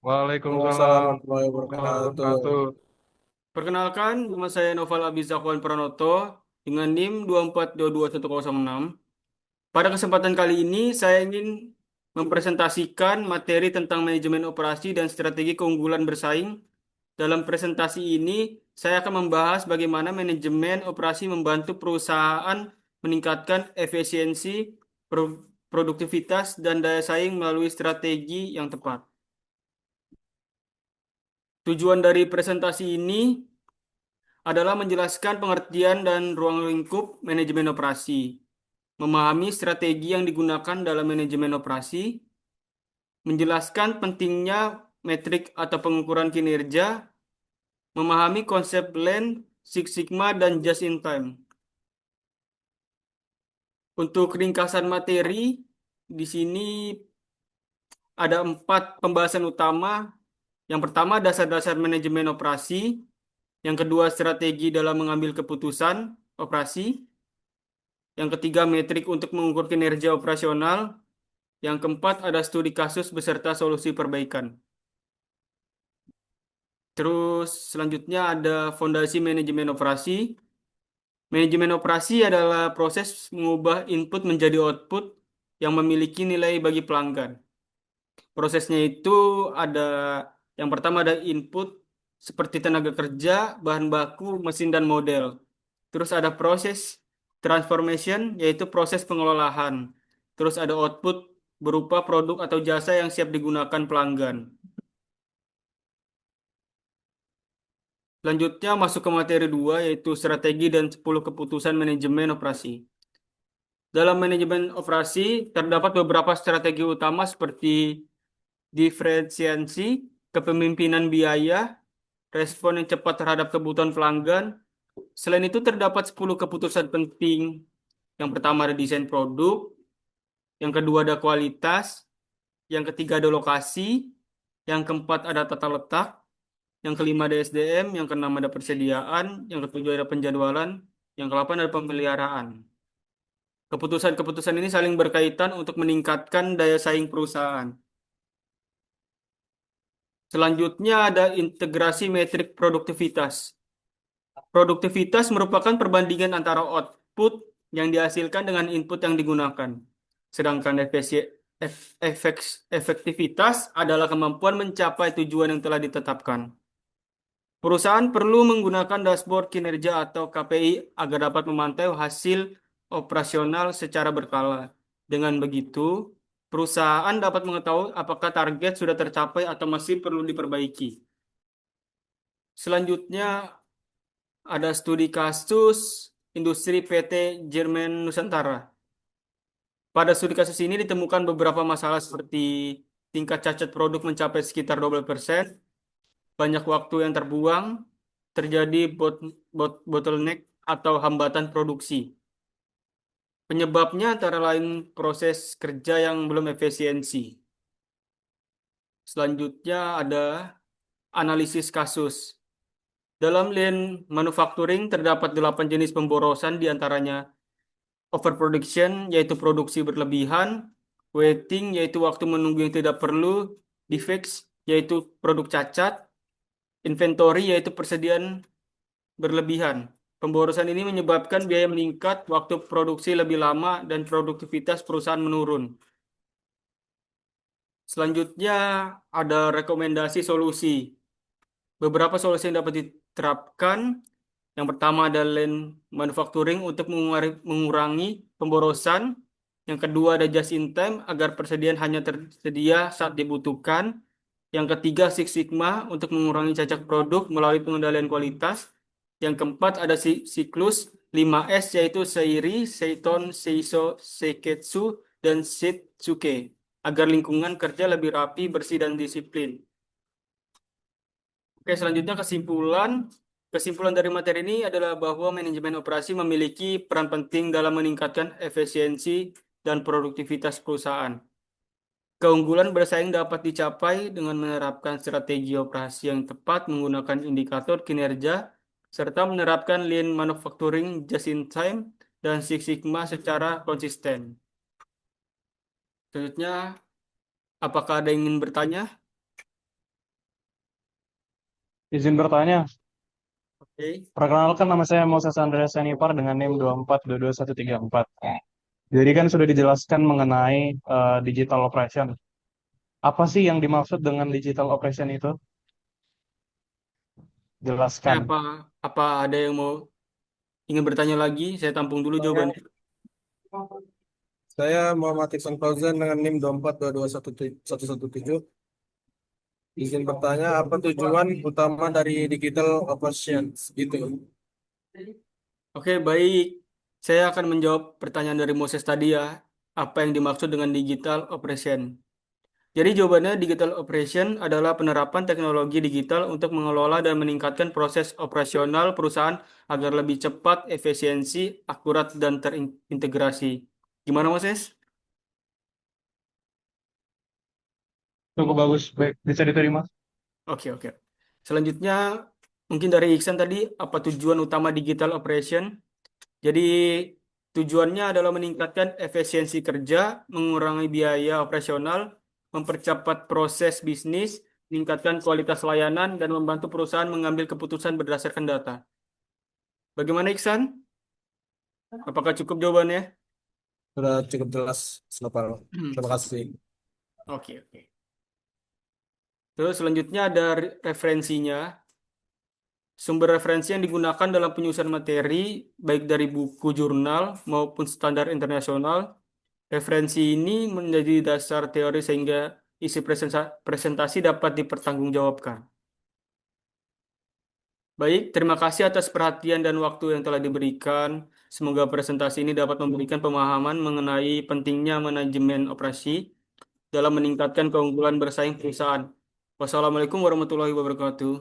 Waalaikumsalam Waalaikumsalam warahmatullahi warahmatullahi wabarakatuh. wabarakatuh. Perkenalkan, nama saya Noval Abizakwan Pranoto dengan NIM 2422106. Pada kesempatan kali ini, saya ingin mempresentasikan materi tentang manajemen operasi dan strategi keunggulan bersaing. Dalam presentasi ini, saya akan membahas bagaimana manajemen operasi membantu perusahaan meningkatkan efisiensi, produktivitas, dan daya saing melalui strategi yang tepat. Tujuan dari presentasi ini adalah menjelaskan pengertian dan ruang lingkup manajemen operasi, memahami strategi yang digunakan dalam manajemen operasi, menjelaskan pentingnya metrik atau pengukuran kinerja, memahami konsep Lean, Six Sigma, dan Just in Time. Untuk ringkasan materi, di sini ada 4 pembahasan utama. Yang pertama, dasar-dasar manajemen operasi. Yang kedua, strategi dalam mengambil keputusan operasi. Yang ketiga, metrik untuk mengukur kinerja operasional. Yang keempat, ada studi kasus beserta solusi perbaikan. Terus selanjutnya ada fondasi manajemen operasi. Manajemen operasi adalah proses mengubah input menjadi output yang memiliki nilai bagi pelanggan. Prosesnya itu ada yang pertama ada input seperti tenaga kerja, bahan baku, mesin dan model. Terus ada proses transformation yaitu proses pengolahan. Terus ada output berupa produk atau jasa yang siap digunakan pelanggan. Selanjutnya masuk ke materi 2 yaitu strategi dan 10 keputusan manajemen operasi. Dalam manajemen operasi terdapat beberapa strategi utama seperti diferensiasi, kepemimpinan biaya, respon yang cepat terhadap kebutuhan pelanggan. Selain itu terdapat 10 keputusan penting. Yang pertama ada desain produk, yang kedua ada kualitas, yang ketiga ada lokasi, yang keempat ada tata letak, yang kelima ada SDM, yang keenam ada persediaan, yang ketujuh ada penjadwalan, yang kedelapan ada pemeliharaan. Keputusan-keputusan ini saling berkaitan untuk meningkatkan daya saing perusahaan. Selanjutnya ada integrasi metrik produktivitas. Produktivitas merupakan perbandingan antara output yang dihasilkan dengan input yang digunakan. Sedangkan efektivitas adalah kemampuan mencapai tujuan yang telah ditetapkan. Perusahaan perlu menggunakan dashboard kinerja atau KPI agar dapat memantau hasil operasional secara berkala. Dengan begitu, perusahaan dapat mengetahui apakah target sudah tercapai atau masih perlu diperbaiki. Selanjutnya, ada studi kasus industri PT Jerman Nusantara. Pada studi kasus ini ditemukan beberapa masalah seperti tingkat cacat produk mencapai sekitar 12%, banyak waktu yang terbuang, terjadi bottleneck atau hambatan produksi. Penyebabnya antara lain proses kerja yang belum efisiensi. Selanjutnya ada analisis kasus. Dalam Lean Manufacturing terdapat 8 jenis pemborosan diantaranya overproduction yaitu produksi berlebihan, waiting yaitu waktu menunggu yang tidak perlu, defects yaitu produk cacat, inventory yaitu persediaan berlebihan. Pemborosan ini menyebabkan biaya meningkat, waktu produksi lebih lama, dan produktivitas perusahaan menurun. Selanjutnya ada rekomendasi solusi. Beberapa solusi yang dapat diterapkan. Yang pertama ada Lean Manufacturing untuk mengurangi pemborosan. Yang kedua ada Just in Time agar persediaan hanya tersedia saat dibutuhkan. Yang ketiga Six Sigma untuk mengurangi cacat produk melalui pengendalian kualitas. Yang keempat ada siklus 5S yaitu Seiri, Seiton, Seiso, Seiketsu, dan Shitsuke agar lingkungan kerja lebih rapi, bersih, dan disiplin. Oke, selanjutnya kesimpulan. Kesimpulan dari materi ini adalah bahwa manajemen operasi memiliki peran penting dalam meningkatkan efisiensi dan produktivitas perusahaan. Keunggulan bersaing dapat dicapai dengan menerapkan strategi operasi yang tepat, menggunakan indikator kinerja, serta menerapkan Lean Manufacturing just in time dan Six Sigma secara konsisten. Selanjutnya, apakah ada yang ingin bertanya? Izin bertanya, Oke. perkenalkan nama saya Moses Andreas Sanipar dengan NIM 24222134. Jadi kan sudah dijelaskan mengenai digital operation. Apa sih yang dimaksud dengan digital operation itu? Ya, Jelaskan. apa ada yang mau ingin bertanya lagi? Saya tampung dulu jawabannya. Saya Muhammad Iksan Fauzan dengan NIM 2422117. Izin bertanya, apa tujuan utama dari digital operations gitu? Oke, baik. Saya akan menjawab pertanyaan dari Moses tadi ya. Apa yang dimaksud dengan digital operation? Jadi jawabannya digital operation adalah penerapan teknologi digital untuk mengelola dan meningkatkan proses operasional perusahaan agar lebih cepat, efisiensi, akurat, dan terintegrasi. Gimana, Moses? Cukup bagus. Baik, bisa diterima. Oke, oke. Selanjutnya, mungkin dari Iksan tadi, apa tujuan utama digital operation? Jadi, tujuannya adalah meningkatkan efisiensi kerja, mengurangi biaya operasional, mempercepat proses bisnis, meningkatkan kualitas layanan, dan membantu perusahaan mengambil keputusan berdasarkan data. Bagaimana, Iksan? Apakah cukup jawabannya? Sudah cukup jelas, Snopal. Terima Oke, kasih. oke. Oke. Terus selanjutnya ada referensinya. Sumber referensi yang digunakan dalam penyusunan materi, baik dari buku jurnal maupun standar internasional. Referensi ini menjadi dasar teori sehingga isi presentasi dapat dipertanggungjawabkan. Baik, terima kasih atas perhatian dan waktu yang telah diberikan. Semoga presentasi ini dapat memberikan pemahaman mengenai pentingnya manajemen operasi dalam meningkatkan keunggulan bersaing perusahaan. Wassalamualaikum warahmatullahi wabarakatuh.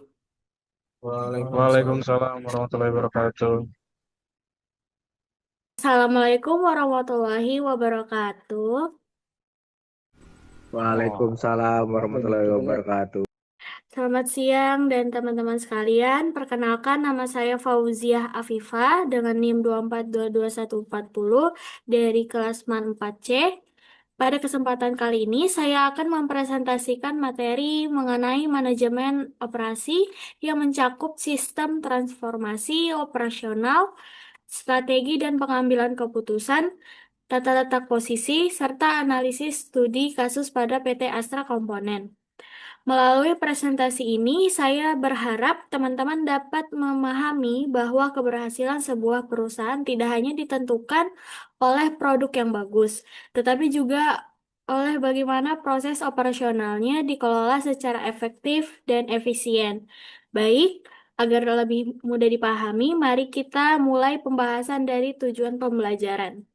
Waalaikumsalam. Waalaikumsalam warahmatullahi wabarakatuh. Assalamualaikum warahmatullahi wabarakatuh. Waalaikumsalam warahmatullahi wabarakatuh. Selamat siang dan teman-teman sekalian. Perkenalkan nama saya Fauziah Afifah dengan NIM 2422140 dari kelas MAN 4C. Pada kesempatan kali ini saya akan mempresentasikan materi mengenai manajemen operasi yang mencakup sistem transformasi operasional, strategi dan pengambilan keputusan, tata letak posisi, serta analisis studi kasus pada PT Astra Komponen. Melalui presentasi ini, saya berharap teman-teman dapat memahami bahwa keberhasilan sebuah perusahaan tidak hanya ditentukan oleh produk yang bagus, tetapi juga oleh bagaimana proses operasionalnya dikelola secara efektif dan efisien. Baik, agar lebih mudah dipahami, mari kita mulai pembahasan dari tujuan pembelajaran.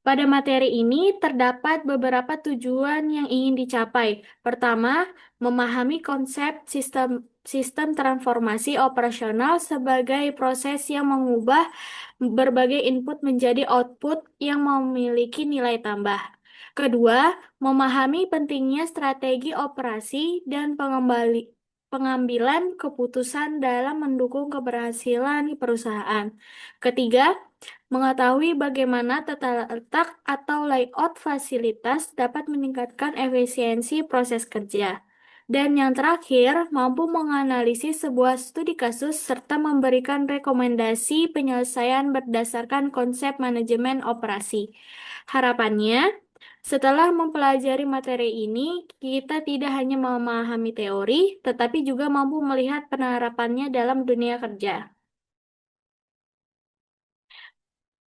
Pada materi ini terdapat beberapa tujuan yang ingin dicapai. Pertama, memahami konsep sistem transformasi operasional sebagai proses yang mengubah berbagai input menjadi output yang memiliki nilai tambah. Kedua, memahami pentingnya strategi operasi dan pengambilan keputusan dalam mendukung keberhasilan perusahaan. Ketiga, mengetahui bagaimana tata letak atau layout fasilitas dapat meningkatkan efisiensi proses kerja. Dan yang terakhir, mampu menganalisis sebuah studi kasus serta memberikan rekomendasi penyelesaian berdasarkan konsep manajemen operasi. Harapannya, setelah mempelajari materi ini, kita tidak hanya memahami teori, tetapi juga mampu melihat penerapannya dalam dunia kerja.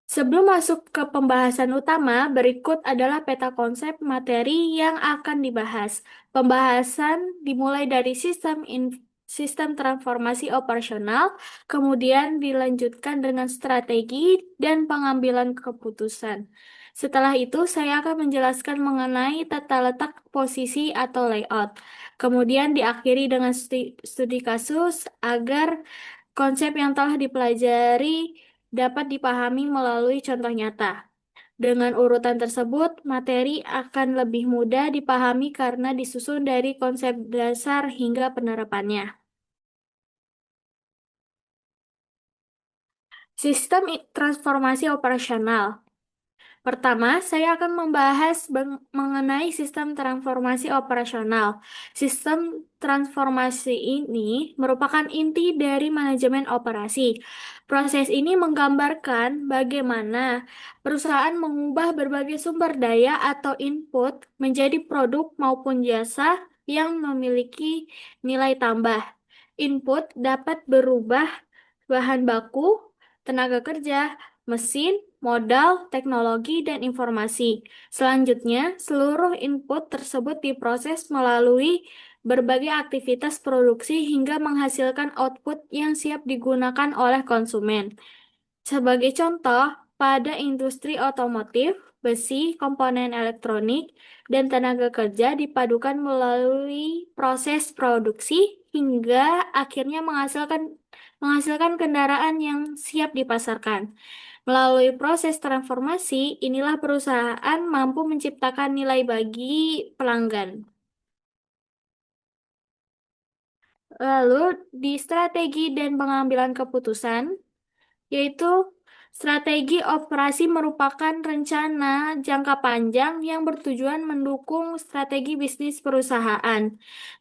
Sebelum masuk ke pembahasan utama, berikut adalah peta konsep materi yang akan dibahas. Pembahasan dimulai dari sistem transformasi operasional, kemudian dilanjutkan dengan strategi dan pengambilan keputusan. Setelah itu, saya akan menjelaskan mengenai tata letak posisi atau layout. Kemudian diakhiri dengan studi kasus agar konsep yang telah dipelajari dapat dipahami melalui contoh nyata. Dengan urutan tersebut, materi akan lebih mudah dipahami karena disusun dari konsep dasar hingga penerapannya. Transformasi operasional. Pertama, saya akan membahas mengenai sistem transformasi operasional. Sistem transformasi ini merupakan inti dari manajemen operasi. Proses ini menggambarkan bagaimana perusahaan mengubah berbagai sumber daya atau input menjadi produk maupun jasa yang memiliki nilai tambah. Input dapat berubah bahan baku, tenaga kerja, mesin, modal, teknologi, dan informasi. Selanjutnya, seluruh input tersebut diproses melalui berbagai aktivitas produksi hingga menghasilkan output yang siap digunakan oleh konsumen. Sebagai contoh, pada industri otomotif, besi, komponen elektronik, dan tenaga kerja dipadukan melalui proses produksi hingga akhirnya menghasilkan kendaraan yang siap dipasarkan. Melalui proses transformasi, inilah perusahaan mampu menciptakan nilai bagi pelanggan. Lalu, di strategi dan pengambilan keputusan, yaitu strategi operasi merupakan rencana jangka panjang yang bertujuan mendukung strategi bisnis perusahaan.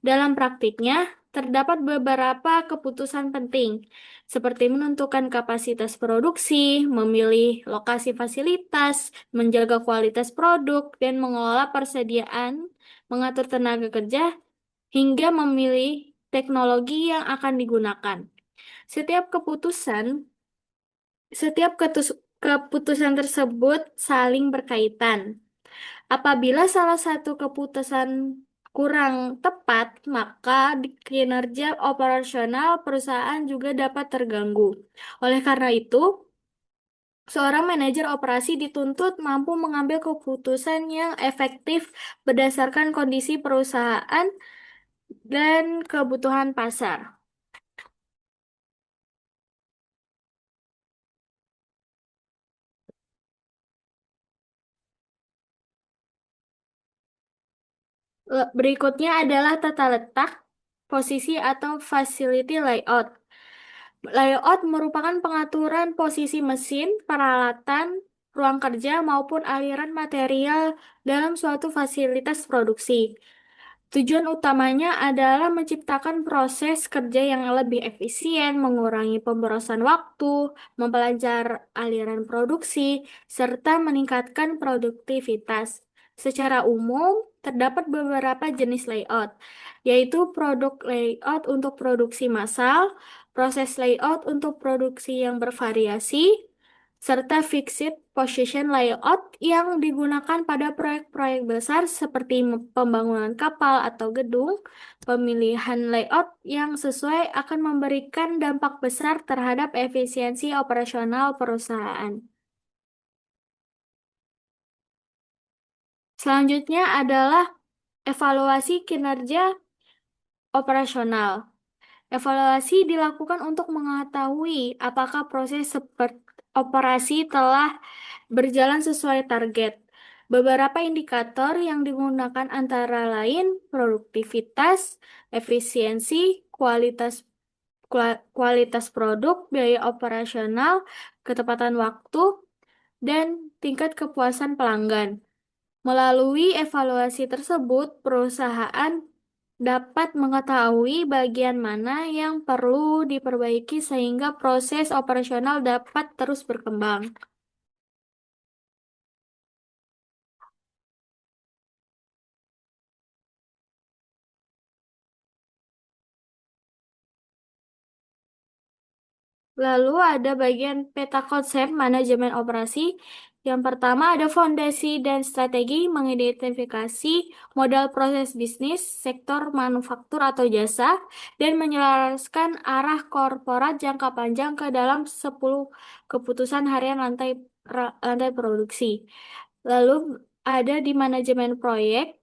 Dalam praktiknya, terdapat beberapa keputusan penting, seperti menentukan kapasitas produksi, memilih lokasi fasilitas, menjaga kualitas produk, dan mengelola persediaan, mengatur tenaga kerja, hingga memilih teknologi yang akan digunakan. Setiap keputusan keputusan tersebut saling berkaitan. Apabila salah satu keputusan kurang tepat, maka kinerja operasional perusahaan juga dapat terganggu. Oleh karena itu, seorang manajer operasi dituntut mampu mengambil keputusan yang efektif berdasarkan kondisi perusahaan dan kebutuhan pasar. Berikutnya adalah tata letak, posisi atau facility layout. Layout merupakan pengaturan posisi mesin, peralatan, ruang kerja, maupun aliran material dalam suatu fasilitas produksi. Tujuan utamanya adalah menciptakan proses kerja yang lebih efisien, mengurangi pemborosan waktu, memperlancar aliran produksi, serta meningkatkan produktivitas. Secara umum, terdapat beberapa jenis layout, yaitu produk layout untuk produksi massal, proses layout untuk produksi yang bervariasi, serta fixed position layout yang digunakan pada proyek-proyek besar seperti pembangunan kapal atau gedung. Pemilihan layout yang sesuai akan memberikan dampak besar terhadap efisiensi operasional perusahaan. Selanjutnya adalah evaluasi kinerja operasional. Evaluasi dilakukan untuk mengetahui apakah proses operasi telah berjalan sesuai target. Beberapa indikator yang digunakan antara lain produktivitas, efisiensi, kualitas produk, biaya operasional, ketepatan waktu, dan tingkat kepuasan pelanggan. Melalui evaluasi tersebut, perusahaan dapat mengetahui bagian mana yang perlu diperbaiki sehingga proses operasional dapat terus berkembang. Lalu ada bagian peta konsep manajemen operasi. Yang pertama ada fondasi dan strategi mengidentifikasi modal proses bisnis, sektor manufaktur atau jasa, dan menyelaraskan arah korporat jangka panjang ke dalam 10 keputusan harian rantai produksi. Lalu ada di manajemen proyek.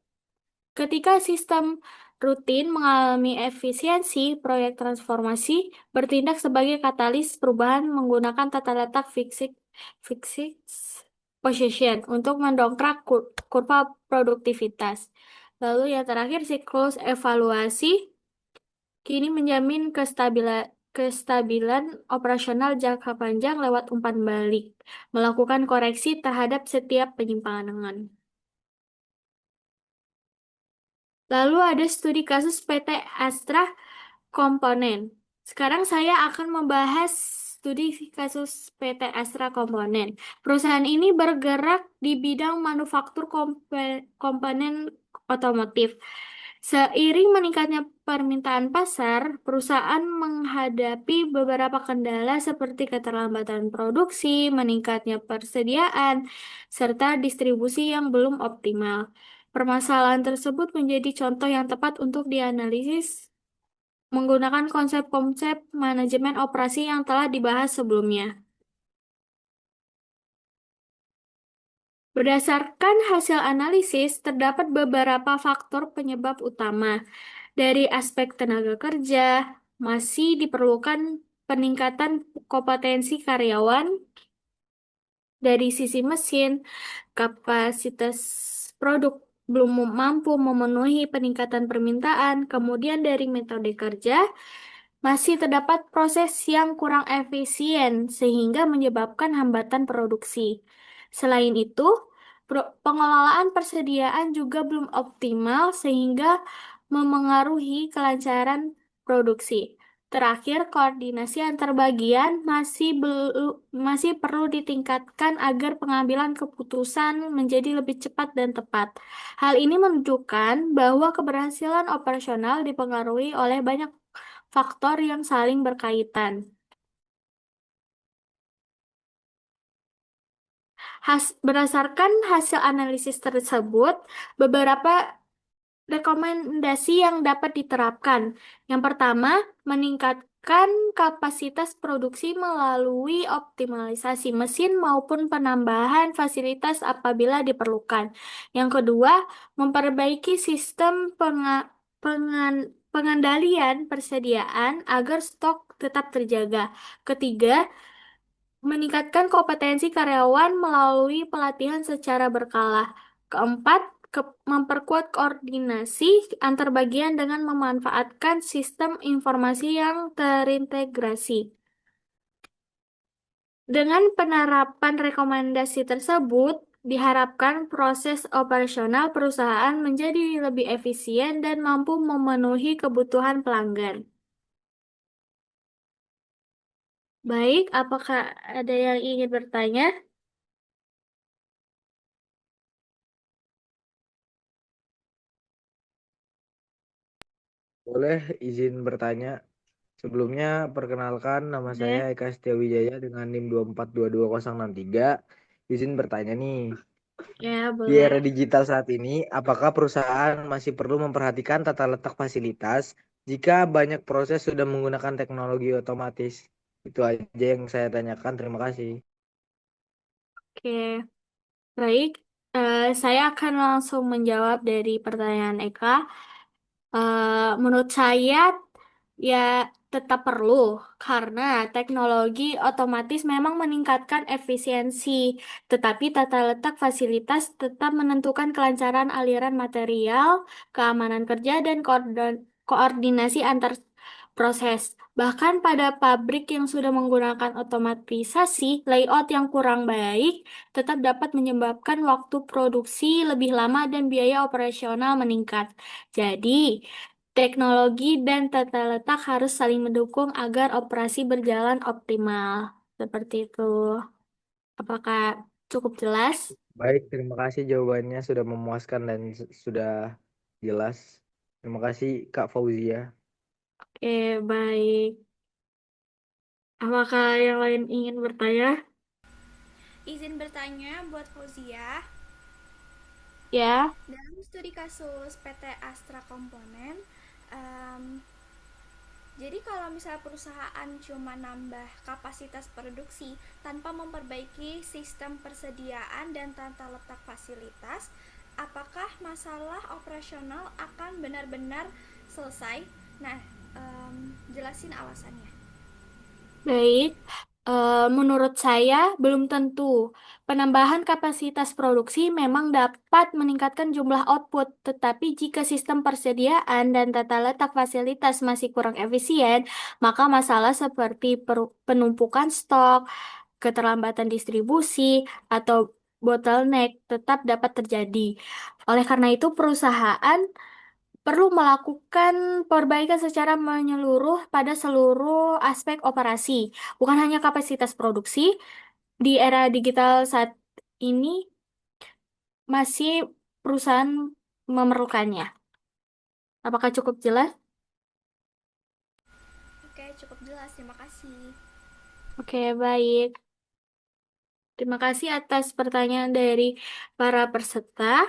Ketika sistem rutin mengalami efisiensi, proyek transformasi bertindak sebagai katalis perubahan menggunakan tata letak fixed position untuk mendongkrak kurva produktivitas. Lalu yang terakhir, siklus evaluasi kini menjamin kestabilan operasional jangka panjang lewat umpan balik, melakukan koreksi terhadap setiap penyimpangan. Lalu ada studi kasus PT Astra Komponen. Sekarang saya akan membahas studi kasus PT Astra Komponen. Perusahaan ini bergerak di bidang manufaktur komponen otomotif. Seiring meningkatnya permintaan pasar, perusahaan menghadapi beberapa kendala seperti keterlambatan produksi, meningkatnya persediaan, serta distribusi yang belum optimal. Permasalahan tersebut menjadi contoh yang tepat untuk dianalisis menggunakan konsep-konsep manajemen operasi yang telah dibahas sebelumnya. Berdasarkan hasil analisis, terdapat beberapa faktor penyebab utama. Dari aspek tenaga kerja, masih diperlukan peningkatan kompetensi karyawan. Dari sisi mesin, kapasitas produk belum mampu memenuhi peningkatan permintaan. Kemudian dari metode kerja, masih terdapat proses yang kurang efisien sehingga menyebabkan hambatan produksi. Selain itu, pengelolaan persediaan juga belum optimal sehingga memengaruhi kelancaran produksi. Terakhir, koordinasi antar bagian masih perlu ditingkatkan agar pengambilan keputusan menjadi lebih cepat dan tepat. Hal ini menunjukkan bahwa keberhasilan operasional dipengaruhi oleh banyak faktor yang saling berkaitan. Berdasarkan hasil analisis tersebut, beberapa rekomendasi yang dapat diterapkan. Yang pertama, meningkatkan kapasitas produksi melalui optimalisasi mesin maupun penambahan fasilitas apabila diperlukan. Yang kedua, memperbaiki sistem pengendalian persediaan agar stok tetap terjaga. Ketiga, meningkatkan kompetensi karyawan melalui pelatihan secara berkala. Keempat, memperkuat koordinasi antar bagian dengan memanfaatkan sistem informasi yang terintegrasi. Dengan penerapan rekomendasi tersebut, diharapkan proses operasional perusahaan menjadi lebih efisien dan mampu memenuhi kebutuhan pelanggan. Baik, apakah ada yang ingin bertanya? Boleh izin bertanya? Sebelumnya, perkenalkan nama saya Boleh. Eka Setiawijaya dengan NIM 2422063. Izin bertanya nih, Ya, di boleh. era digital saat ini, apakah perusahaan masih perlu memperhatikan tata letak fasilitas jika banyak proses sudah menggunakan teknologi otomatis? Itu aja yang saya tanyakan. Terima kasih. Oke, baik. Saya akan langsung menjawab dari pertanyaan Eka. Menurut saya, ya tetap perlu karena teknologi otomatis memang meningkatkan efisiensi, tetapi tata letak fasilitas tetap menentukan kelancaran aliran material, keamanan kerja, dan koordinasi antar proses. Bahkan pada pabrik yang sudah menggunakan otomatisasi, layout yang kurang baik tetap dapat menyebabkan waktu produksi lebih lama dan biaya operasional meningkat. Jadi, teknologi dan tata letak harus saling mendukung agar operasi berjalan optimal. Seperti itu. Apakah cukup jelas? Baik, terima kasih jawabannya sudah memuaskan dan sudah jelas. Terima kasih Kak Fauzia. Oke, baik. Apakah yang lain ingin bertanya? Izin bertanya buat Fauzia, Ya, dalam studi kasus PT Astra Komponen, em, jadi kalau misalnya perusahaan cuma nambah kapasitas produksi tanpa memperbaiki sistem persediaan dan tata letak fasilitas, apakah masalah operasional akan benar-benar selesai? Nah, jelasin alasannya. baik. Menurut saya, belum tentu. Penambahan kapasitas produksi memang dapat meningkatkan jumlah output, tetapi jika sistem persediaan dan tata letak fasilitas masih kurang efisien, maka masalah seperti penumpukan stok, keterlambatan distribusi, atau bottleneck tetap dapat terjadi. Oleh karena itu, perusahaan perlu melakukan perbaikan secara menyeluruh pada seluruh aspek operasi, bukan hanya kapasitas produksi. Di era digital saat ini, masih perusahaan memerlukannya. Apakah cukup jelas? Oke, cukup jelas. Terima kasih. Oke, baik. Terima kasih atas pertanyaan dari para peserta.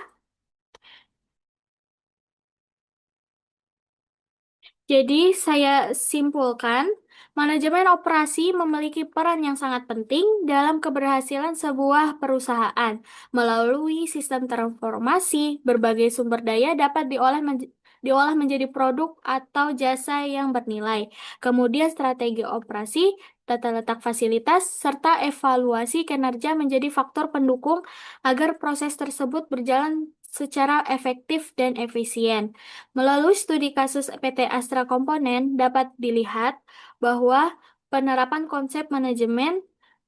Jadi, saya simpulkan, manajemen operasi memiliki peran yang sangat penting dalam keberhasilan sebuah perusahaan. Melalui sistem transformasi, berbagai sumber daya dapat diolah menjadi produk atau jasa yang bernilai. Kemudian, strategi operasi, tata letak fasilitas, serta evaluasi kinerja menjadi faktor pendukung agar proses tersebut berjalan secara efektif dan efisien. Melalui studi kasus PT Astra Komponen dapat dilihat bahwa penerapan konsep manajemen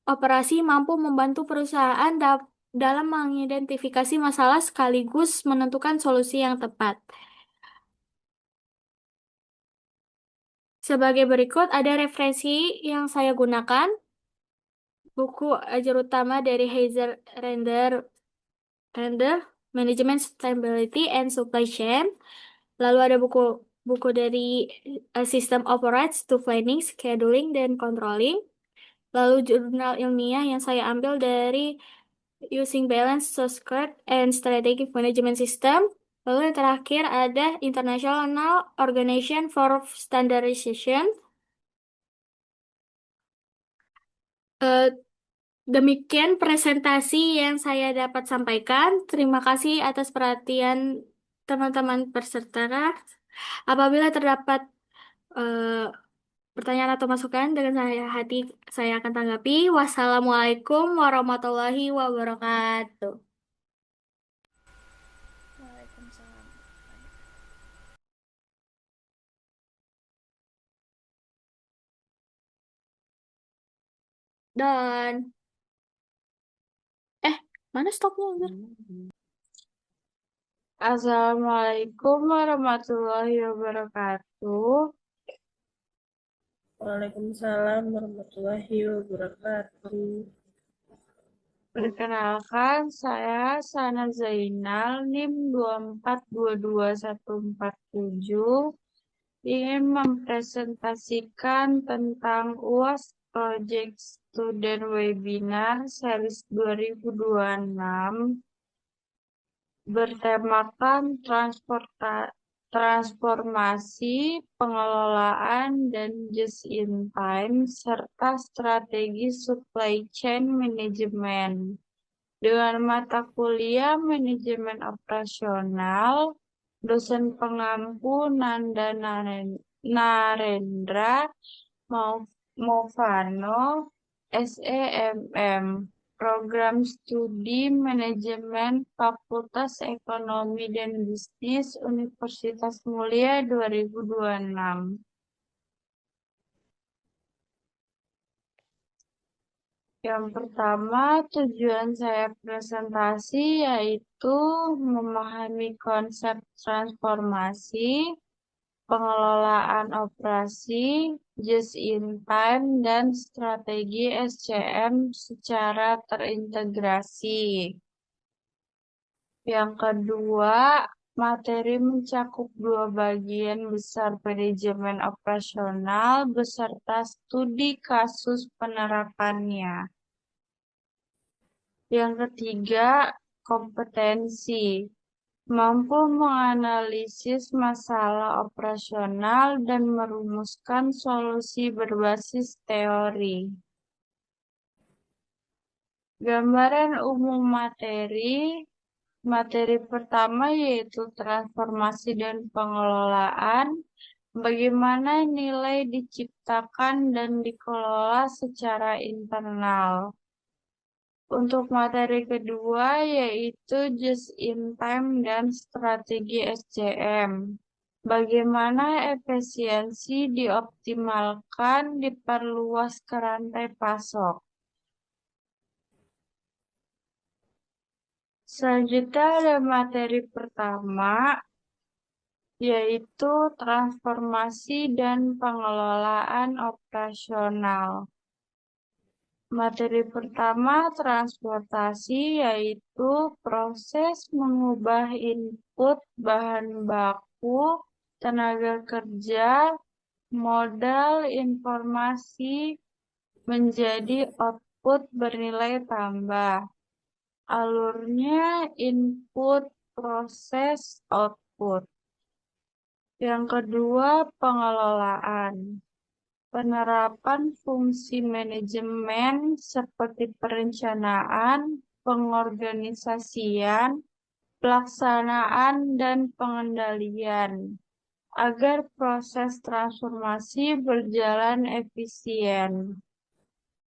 operasi mampu membantu perusahaan dalam mengidentifikasi masalah sekaligus menentukan solusi yang tepat. Sebagai berikut ada referensi yang saya gunakan. Buku ajar utama dari Heiser Render, Management Stability and Supply Chain. Lalu ada buku dari System Operates to Planning, Scheduling, dan Controlling. Lalu jurnal ilmiah yang saya ambil dari Using Balance, Scorecard, and Strategic Management System. Lalu yang terakhir ada International Organization for Standardization. Eh, Demikian presentasi yang saya dapat sampaikan. Terima kasih atas perhatian teman-teman peserta. Apabila terdapat eh, pertanyaan atau masukan, dengan hati saya akan tanggapi. Wassalamualaikum warahmatullahi wabarakatuh. Waalaikumsalam. Dan mana stopnya? Anjir? Assalamualaikum warahmatullahi wabarakatuh. Waalaikumsalam warahmatullahi wabarakatuh. Perkenalkan, saya Sana Zainal, NIM 2422147, ingin mempresentasikan tentang UAS Project Student Webinar Series 2026 bertemakan transformasi, pengelolaan, dan just-in-time, serta strategi supply chain management. Dengan mata kuliah manajemen operasional, dosen pengampu Nanda Narendra Movano, SEMM, Program Studi Manajemen Fakultas Ekonomi dan Bisnis Universitas Mulia 2026. Yang pertama, tujuan saya presentasi yaitu memahami konsep transformasi, pengelolaan operasi, just-in-time, dan strategi SCM secara terintegrasi. Yang kedua, materi mencakup dua bagian besar manajemen operasional beserta studi kasus penerapannya. Yang ketiga, kompetensi. Mampu menganalisis masalah operasional dan merumuskan solusi berbasis teori. Gambaran umum materi. Materi pertama yaitu transformasi dan pengelolaan. Bagaimana nilai diciptakan dan dikelola secara internal? Untuk materi kedua yaitu just in time dan strategi SCM. Bagaimana efisiensi dioptimalkan, diperluas ke rantai pasok. Selanjutnya ada materi pertama, yaitu transformasi dan pengelolaan operasional. Materi pertama, transportasi, yaitu proses mengubah input bahan baku, tenaga kerja, modal, informasi menjadi output bernilai tambah. Alurnya input, proses, output. Yang kedua, pengelolaan. Penerapan fungsi manajemen seperti perencanaan, pengorganisasian, pelaksanaan, dan pengendalian agar proses transformasi berjalan efisien.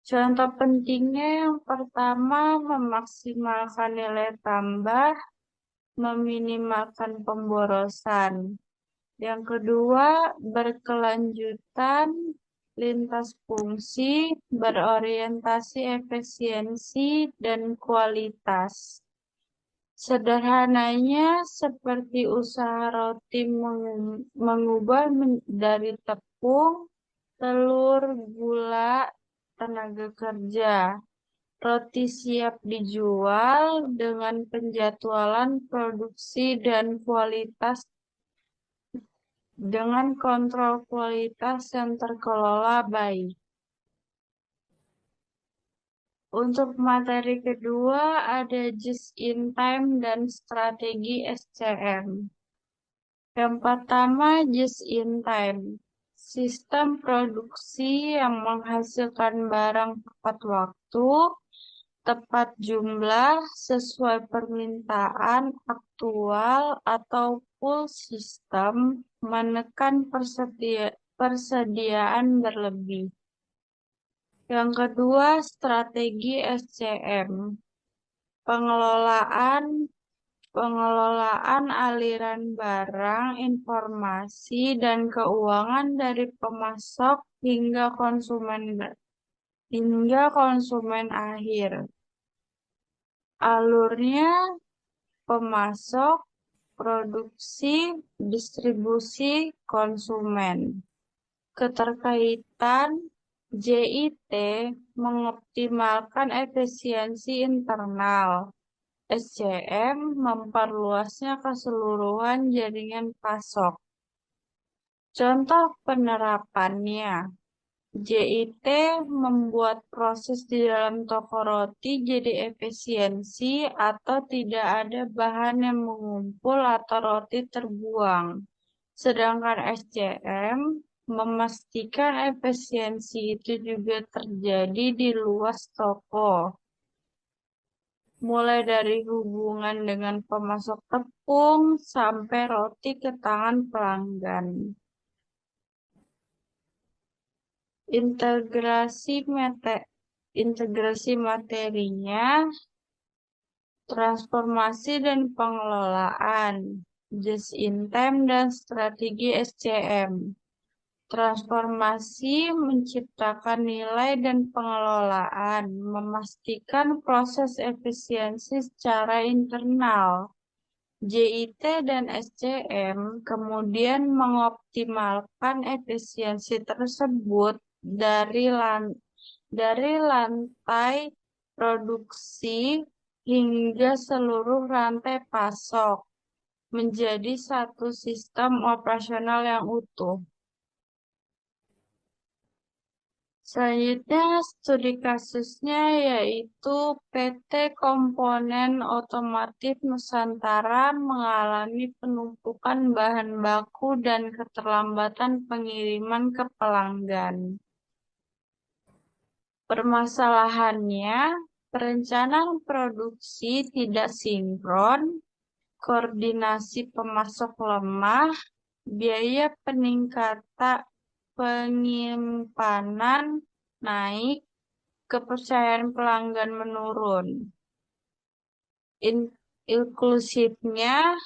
Contoh pentingnya yang pertama, memaksimalkan nilai tambah, meminimalkan pemborosan. Yang kedua, berkelanjutan, lintas fungsi, berorientasi efisiensi dan kualitas. Sederhananya, seperti usaha roti mengubah dari tepung, telur, gula, tenaga kerja. Roti siap dijual dengan penjadwalan produksi dan kualitas dengan kontrol kualitas yang terkelola baik. Untuk materi kedua ada just in time dan strategi SCM. Yang pertama, just in time. Sistem produksi yang menghasilkan barang tepat waktu, tepat jumlah, sesuai permintaan aktual atau full system, menekan persediaan berlebih. Yang kedua, strategi SCM. Pengelolaan aliran barang, informasi, dan keuangan dari pemasok hingga konsumen akhir. Alurnya pemasok, produksi, distribusi, konsumen. Keterkaitan JIT mengoptimalkan efisiensi internal. SCM memperluasnya keseluruhan jaringan pasok. Contoh penerapannya, JIT membuat proses di dalam toko roti jadi efisiensi atau tidak ada bahan yang mengumpul atau roti terbuang. Sedangkan SCM memastikan efisiensi itu juga terjadi di luas toko. Mulai dari hubungan dengan pemasok tepung sampai roti ke tangan pelanggan. Integrasi materinya, transformasi dan pengelolaan, just in time dan strategi SCM. Transformasi menciptakan nilai dan pengelolaan, memastikan proses efisiensi secara internal. JIT dan SCM kemudian mengoptimalkan efisiensi tersebut dari lantai produksi hingga seluruh rantai pasok menjadi satu sistem operasional yang utuh. Selanjutnya, studi kasusnya yaitu PT Komponen Otomotif Nusantara mengalami penumpukan bahan baku dan keterlambatan pengiriman ke pelanggan. Permasalahannya, perencanaan produksi tidak sinkron, koordinasi pemasok lemah, biaya penyimpanan naik, kepercayaan pelanggan menurun. Inklusifnya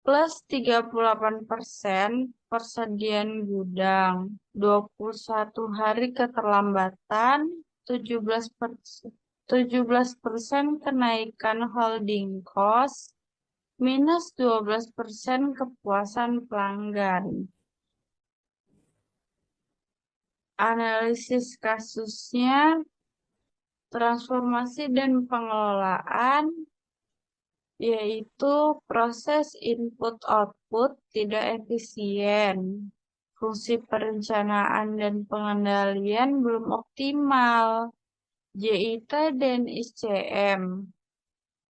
plus 38%, persediaan gudang, 21 hari keterlambatan, 17% kenaikan holding cost, minus 12% kepuasan pelanggan. Analisis kasusnya, transformasi dan pengelolaan, yaitu proses input-output tidak efisien, fungsi perencanaan dan pengendalian belum optimal, JIT dan ICM.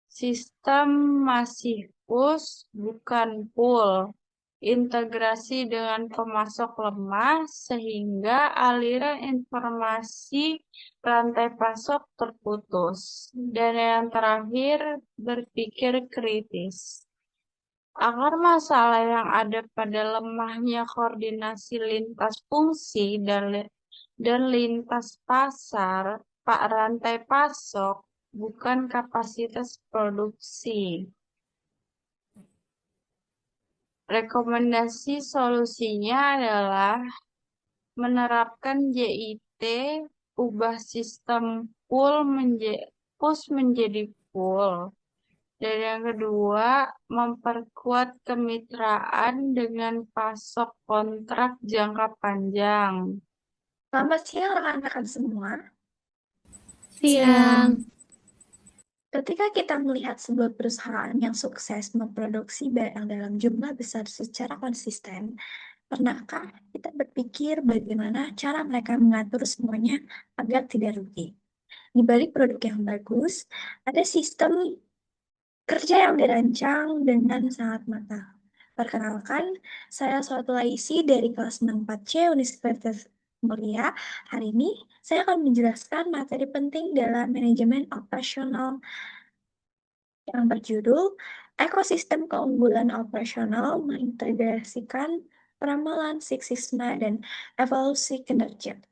Sistem masih push bukan pull. Integrasi dengan pemasok lemah sehingga aliran informasi rantai pasok terputus. Dan yang terakhir, berpikir kritis. Akar masalah yang ada pada lemahnya koordinasi lintas fungsi dan lintas pasar, rantai pasok, bukan kapasitas produksi. Rekomendasi solusinya adalah menerapkan JIT, ubah sistem push menjadi pull. Dan yang kedua, memperkuat kemitraan dengan pasok kontrak jangka panjang. Selamat siang rekan-rekan semua. Siang. Ketika kita melihat sebuah perusahaan yang sukses memproduksi barang dalam jumlah besar secara konsisten, pernahkah kita berpikir bagaimana cara mereka mengatur semuanya agar tidak rugi? Di balik produk yang bagus, ada sistem kerja yang dirancang dengan sangat matang. Perkenalkan, saya Suatu Laisi dari kelas 64C Universitas Mulia. Hari ini, saya akan menjelaskan materi penting dalam manajemen operasional yang berjudul Ekosistem Keunggulan Operasional Mengintegrasikan Peramalan Six Sigma dan Evaluasi Kinerja.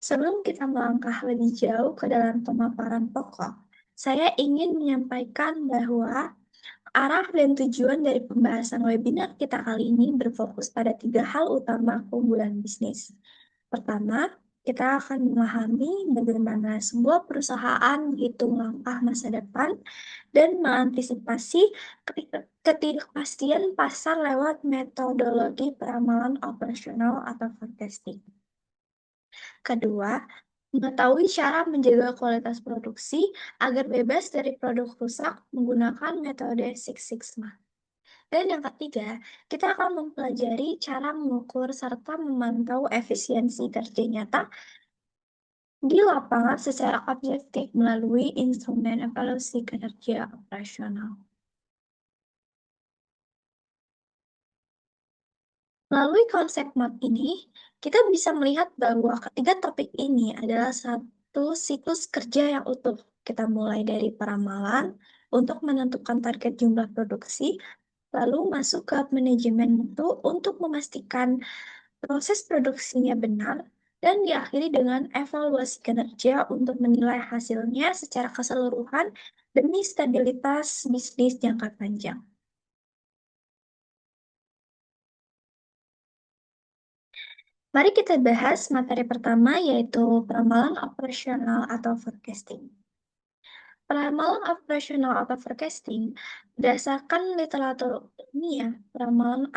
Sebelum kita melangkah lebih jauh ke dalam pemaparan pokok, saya ingin menyampaikan bahwa arah dan tujuan dari pembahasan webinar kita kali ini berfokus pada 3 hal utama keunggulan bisnis. Pertama, kita akan memahami bagaimana sebuah perusahaan menghitung langkah masa depan dan mengantisipasi ketidakpastian pasar lewat metodologi peramalan operasional atau forecasting. Kedua, mengetahui cara menjaga kualitas produksi agar bebas dari produk rusak menggunakan metode Six Sigma. Dan yang ketiga, kita akan mempelajari cara mengukur serta memantau efisiensi kerja nyata di lapangan secara objektif melalui instrumen evaluasi kinerja operasional. Melalui konsep MAP ini, kita bisa melihat bahwa ketiga topik ini adalah satu siklus kerja yang utuh. Kita mulai dari peramalan untuk menentukan target jumlah produksi, lalu masuk ke manajemen mutu untuk memastikan proses produksinya benar, dan diakhiri dengan evaluasi kinerja untuk menilai hasilnya secara keseluruhan demi stabilitas bisnis jangka panjang. Mari kita bahas materi pertama, yaitu peramalan operasional atau forecasting. Peramalan operasional atau forecasting berdasarkan literatur ilmiah, peramalan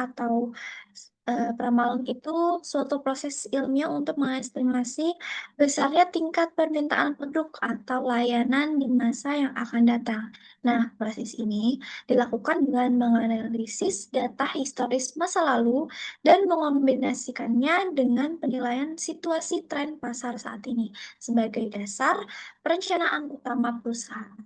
itu suatu proses ilmiah untuk mengestimasi besarnya tingkat permintaan produk atau layanan di masa yang akan datang. Nah, proses ini dilakukan dengan menganalisis data historis masa lalu dan mengombinasikannya dengan penilaian situasi tren pasar saat ini sebagai dasar perencanaan utama perusahaan.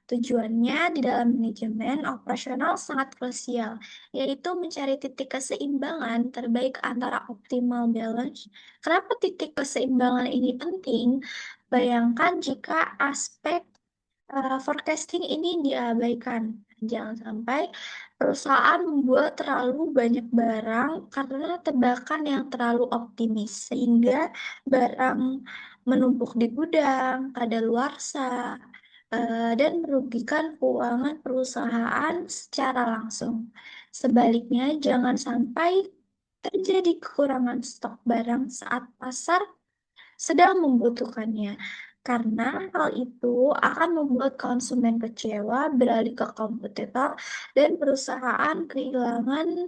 Tujuannya di dalam manajemen operasional sangat krusial, yaitu mencari titik keseimbangan terbaik antara optimal balance. Kenapa titik keseimbangan ini penting? Bayangkan jika aspek forecasting ini diabaikan. Jangan sampai perusahaan membuat terlalu banyak barang karena tebakan yang terlalu optimis, sehingga barang menumpuk di gudang, kadaluarsa, dan merugikan keuangan perusahaan secara langsung. Sebaliknya, jangan sampai terjadi kekurangan stok barang saat pasar sedang membutuhkannya, karena hal itu akan membuat konsumen kecewa, beralih ke kompetitor, dan perusahaan kehilangan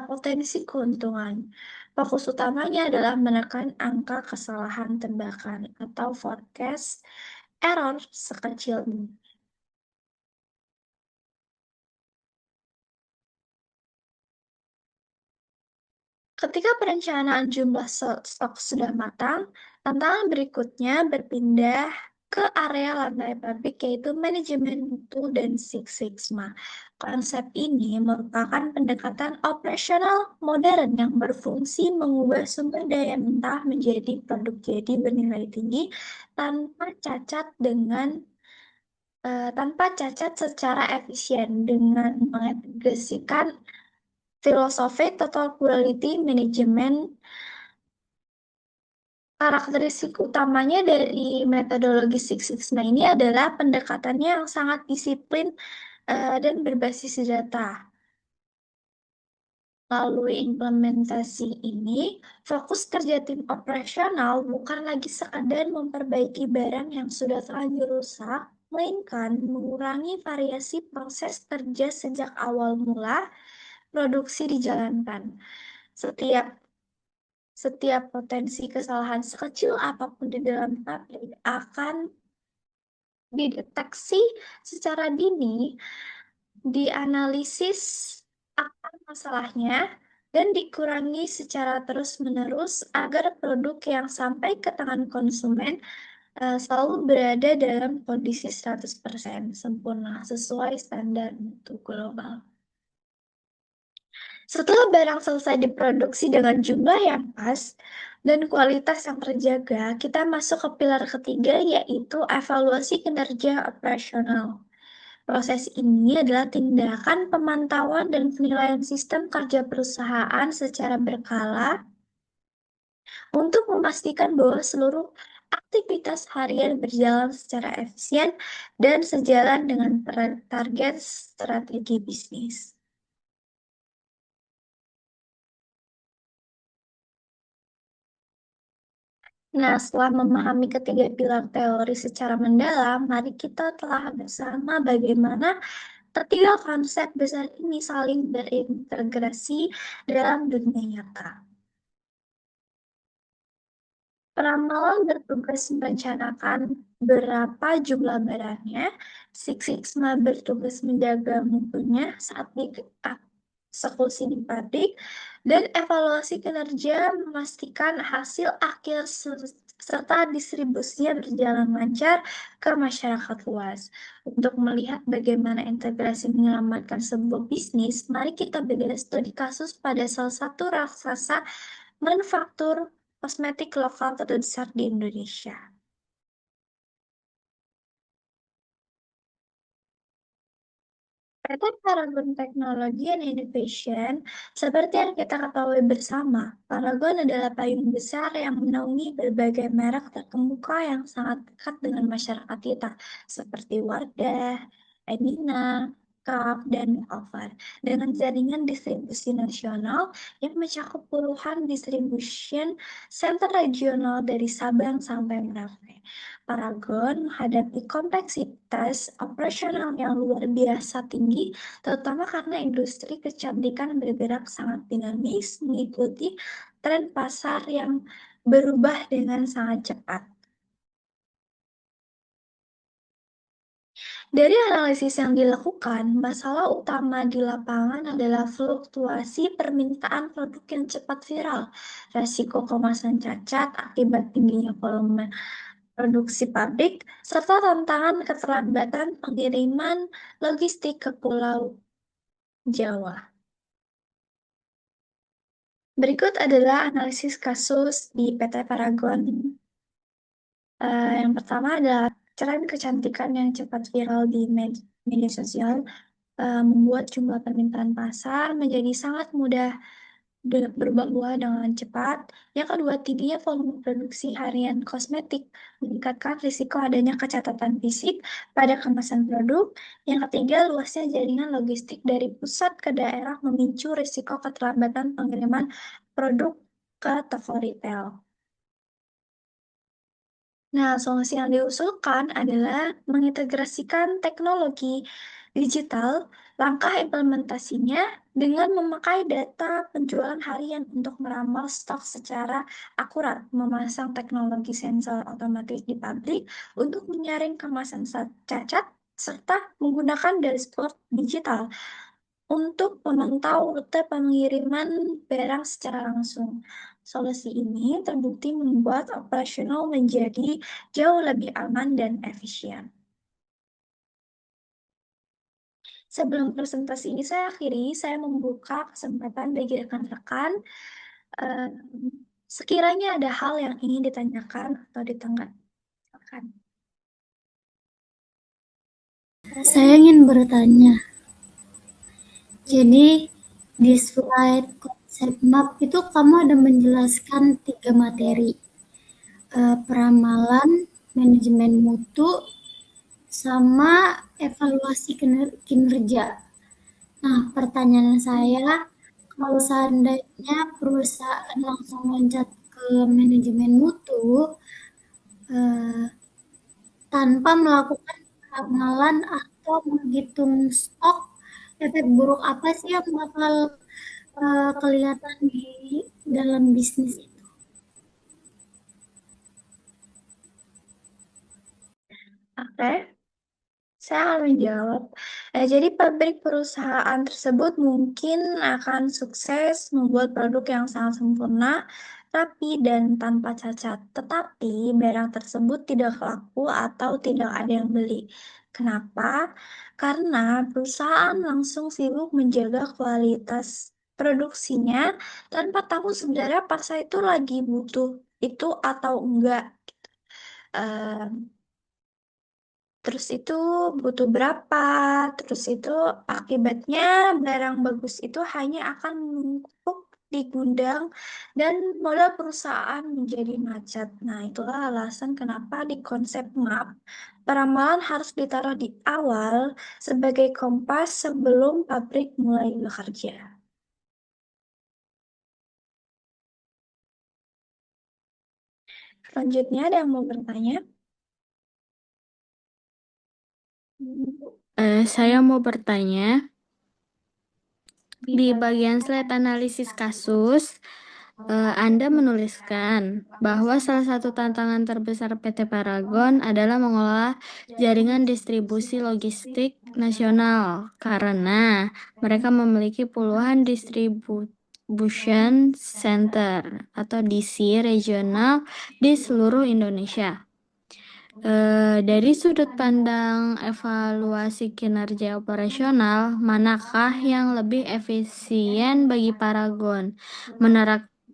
potensi keuntungan. Fokus utamanya adalah menekan angka kesalahan tebakan atau forecast error sekecil mungkin. Ketika perencanaan jumlah stok sudah matang, tantangan berikutnya berpindah ke area lantai pabrik, yaitu manajemen mutu dan Six Sigma. Konsep ini merupakan pendekatan operasional modern yang berfungsi mengubah sumber daya mentah menjadi produk jadi bernilai tinggi tanpa cacat secara efisien, dengan mengintegrasikan filosofi Total Quality Management. Karakteristik utamanya dari metodologi Six Sigma ini adalah pendekatannya yang sangat disiplin dan berbasis data. Melalui implementasi ini, fokus kerja tim operasional bukan lagi sekadar memperbaiki barang yang sudah terlanjur rusak, melainkan mengurangi variasi proses kerja sejak awal mula produksi dijalankan. Setiap potensi kesalahan sekecil apapun di dalam pabrik akan dideteksi secara dini, dianalisis akar masalahnya, dan dikurangi secara terus-menerus agar produk yang sampai ke tangan konsumen selalu berada dalam kondisi 100% sempurna sesuai standar mutu global. Setelah barang selesai diproduksi dengan jumlah yang pas dan kualitas yang terjaga, kita masuk ke pilar ketiga, yaitu evaluasi kinerja operasional. Proses ini adalah tindakan pemantauan dan penilaian sistem kerja perusahaan secara berkala untuk memastikan bahwa seluruh aktivitas harian berjalan secara efisien dan sejalan dengan target strategi bisnis. Nah, setelah memahami ketiga pilar teori secara mendalam, mari kita telah bersama bagaimana ketiga konsep besar ini saling berintegrasi dalam dunia nyata. Peramalan bertugas merencanakan berapa jumlah barangnya, Six Sigma bertugas menjaga mutunya saat dieksekusi di pabrik, dan evaluasi kinerja memastikan hasil akhir serta distribusinya berjalan lancar ke masyarakat luas. Untuk melihat bagaimana integrasi menyelamatkan sebuah bisnis, mari kita bedah studi kasus pada salah satu raksasa manufaktur kosmetik lokal terbesar di Indonesia. PT Paragon Technology and Innovation, seperti yang kita ketahui bersama, Paragon adalah payung besar yang menaungi berbagai merek terkemuka yang sangat dekat dengan masyarakat kita, seperti Wardah, Emina, Kap, dan Makeover, dengan jaringan distribusi nasional yang mencakup puluhan distribution center regional dari Sabang sampai Merauke. Paragon menghadapi kompleksitas operasional yang luar biasa tinggi, terutama karena industri kecantikan bergerak sangat dinamis, mengikuti tren pasar yang berubah dengan sangat cepat. Dari analisis yang dilakukan, masalah utama di lapangan adalah fluktuasi permintaan produk yang cepat viral, resiko kemasan cacat akibat tingginya volume produksi pabrik, serta tantangan keterlambatan pengiriman logistik ke Pulau Jawa. Berikut adalah analisis kasus di PT Paragon. Yang pertama adalah Tren kecantikan yang cepat viral di media sosial membuat jumlah permintaan pasar menjadi sangat mudah berubah dengan cepat. Yang kedua, tingginya volume produksi harian kosmetik meningkatkan risiko adanya kecacatan fisik pada kemasan produk. Yang ketiga, luasnya jaringan logistik dari pusat ke daerah memicu risiko keterlambatan pengiriman produk ke toko retail. Nah, solusi yang diusulkan adalah mengintegrasikan teknologi digital. Langkah implementasinya dengan memakai data penjualan harian untuk meramal stok secara akurat, memasang teknologi sensor otomatis di pabrik untuk menyaring kemasan cacat, serta menggunakan dashboard digital untuk memantau rute pengiriman barang secara langsung. Solusi ini terbukti membuat operasional menjadi jauh lebih aman dan efisien. Sebelum presentasi ini saya akhiri, saya membuka kesempatan bagi rekan-rekan. Sekiranya ada hal yang ingin ditanyakan atau ditengahkan. Saya ingin bertanya. Jadi di slide konsep map itu kamu ada menjelaskan 3 materi. Peramalan, manajemen mutu, sama evaluasi kinerja. Nah, pertanyaan saya, kalau seandainya perusahaan langsung loncat ke manajemen mutu tanpa melakukan peramalan atau menghitung stok, efek buruk apa sih yang bakal kelihatan di dalam bisnis itu? Oke, saya akan menjawab. Jadi pabrik perusahaan tersebut mungkin akan sukses membuat produk yang sangat sempurna, rapi, dan tanpa cacat. Tetapi barang tersebut tidak laku atau tidak ada yang beli. Kenapa? Karena perusahaan langsung sibuk menjaga kualitas produksinya tanpa tahu sebenarnya pasar itu lagi butuh itu atau enggak. Terus itu butuh berapa, terus itu akibatnya barang bagus itu hanya akan menumpuk di gudang dan modal perusahaan menjadi macet. Nah, itulah alasan kenapa di konsep map peramalan harus ditaruh di awal sebagai kompas sebelum pabrik mulai bekerja. Selanjutnya ada yang mau bertanya? Saya mau bertanya, di bagian slide analisis kasus, Anda menuliskan bahwa salah satu tantangan terbesar PT Paragon adalah mengelola jaringan distribusi logistik nasional karena mereka memiliki puluhan distribution center atau DC regional di seluruh Indonesia. Dari sudut pandang evaluasi kinerja operasional, manakah yang lebih efisien bagi Paragon?